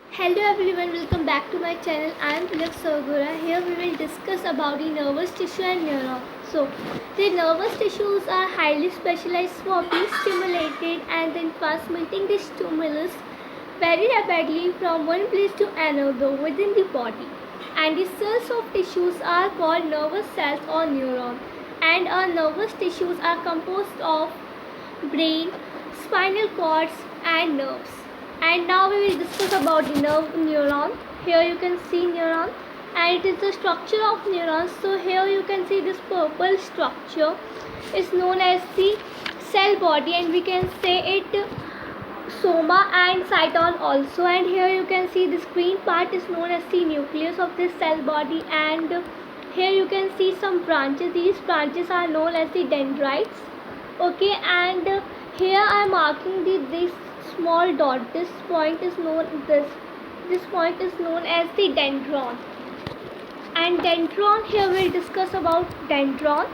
Hello everyone, welcome back to my channel. I am Tilak Sargura. Here we will discuss about the nervous tissue and neuron. So, the nervous tissues are highly specialized for being stimulated and then transmitting the stimulus very rapidly from one place to another within the body. And the cells of tissues are called nervous cells or neuron. And our nervous tissues are composed of brain, spinal cords and nerves. And now we will discuss about the neuron. Here you can see neuron and it is the structure of neurons. So here you can see this purple structure is known as the cell body, and we can say it soma and cyton also. And here you can see this green part is known as the nucleus of this cell body, and here you can see some branches. These branches are known as the dendrites. Okay, and here I am marking this small dot. This point is known as the dendron. And dendron, here we'll discuss about dendron.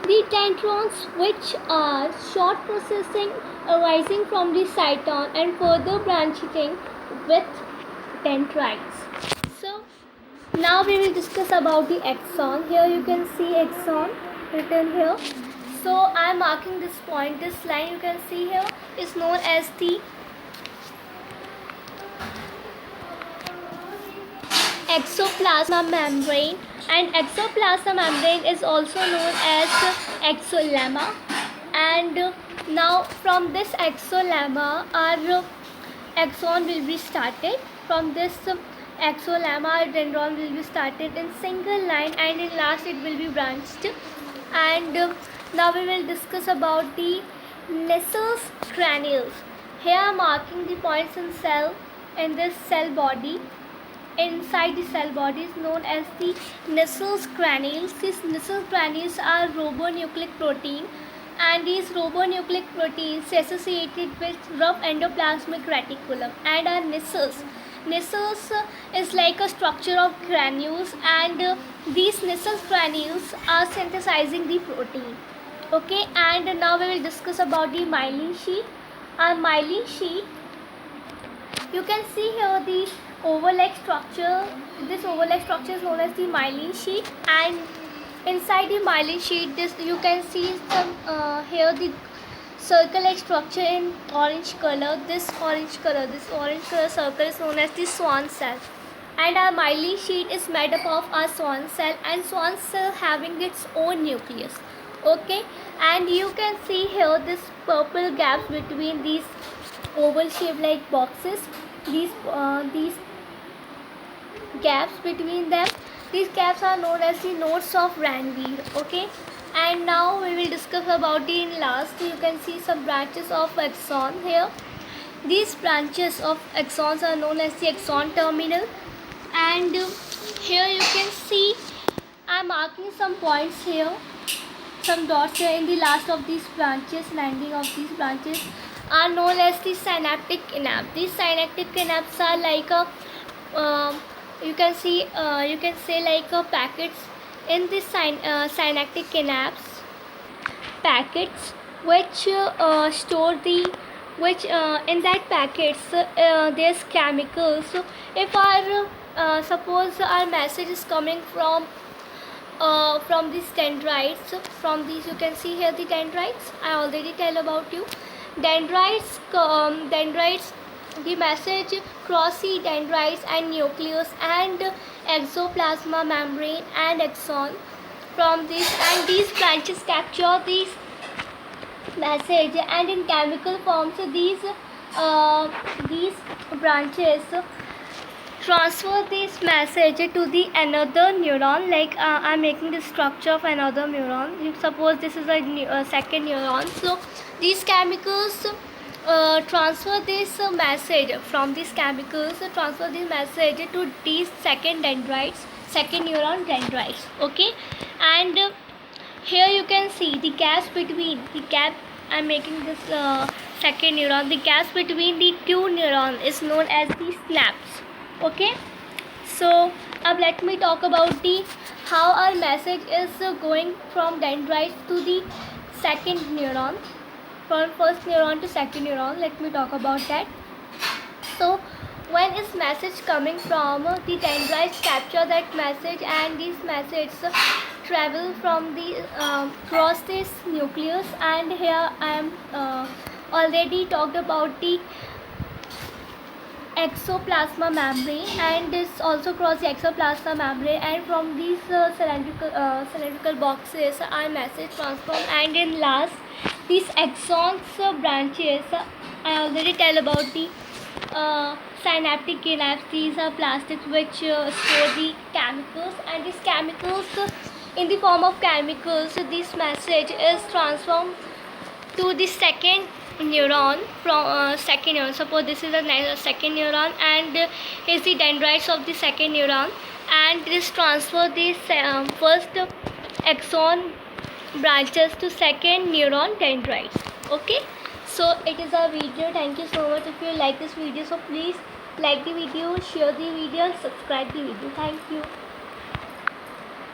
The dendrons, which are short processing arising from the cyton and further branching with dendrites. So now we will discuss about the axon. Here you can see axon written here. So I am marking this point. This line you can see here is known as the exoplasma membrane, and exoplasma membrane is also known as axolemma. And now from this axolemma our axon will be started. From this axolemma dendron will be started in single line, and in last it will be branched. And now we will discuss about the Nisser's cranials. Here I am marking the points in this cell body. Inside the cell body is known as the Nisser's cranials. These Nisser's cranials are ribonucleic protein, and these ribonucleic proteins associated with rough endoplasmic reticulum and are Nisser's. Nisser's is like a structure of granules, and these Nisser's granules are synthesizing the protein. Okay, and now we will discuss about the myelin sheath. Our myelin sheath, you can see here the oval-like structure. This oval-like structure is known as the myelin sheath, and inside the myelin sheath, this you can see some here the circle-like structure in orange color. This orange color circle is known as the Schwann cell. And our myelin sheath is made up of a Schwann cell, and Schwann cell having its own nucleus. Okay, and you can see here this purple gaps between these oval shaped like boxes. These gaps between them, these gaps are known as the nodes of Ranvier. Okay, and now we will discuss about the last. You can see some branches of axon here. These branches of axons are known as the axon terminal, and here you can see I am marking some points here, some dots here in the last of these branches. Landing of these branches are known as the synaptic synapse. These synaptic synapses are like a you can say like a packets in this synaptic synapse, packets which store the which in that packets there's chemicals. So if our suppose our message is coming from these dendrites, from these you can see here the dendrites. I already tell about you dendrites. The message cross the dendrites and nucleus and exoplasma membrane and axon from this, and these branches capture these message, and in chemical form. So these branches transfer this message to the another neuron. Like I'm making the structure of another neuron. You suppose this is a second neuron. So these chemicals transfer this message from these chemicals. Transfer this message to these second neuron dendrites. Okay, and here you can see the gaps between the gap. I'm making this second neuron. The gaps between the two neurons is known as the synapse. Okay, so now let me talk about the how our message is going from dendrites to the second neuron. from first neuron to second neuron. Let me talk about that. So when is message coming from, the dendrites capture that message, and these messages travel from the cross this nucleus. And here I am already talked about the exoplasma membrane, and this also cross the exoplasma membrane, and from these cylindrical boxes are message transformed. And in last, these axons branches, I already tell about the synaptic synapse. These are plastics which store the chemicals, and these chemicals in the form of chemicals, this message is transformed to the second neuron. From second neuron, suppose this is a second neuron, and is the dendrites of the second neuron, and this transfer this first axon branches to second neuron dendrites. Okay, so it is our video. Thank you so much. If you like this video, so please like the video, share the video, and subscribe the video. Thank you.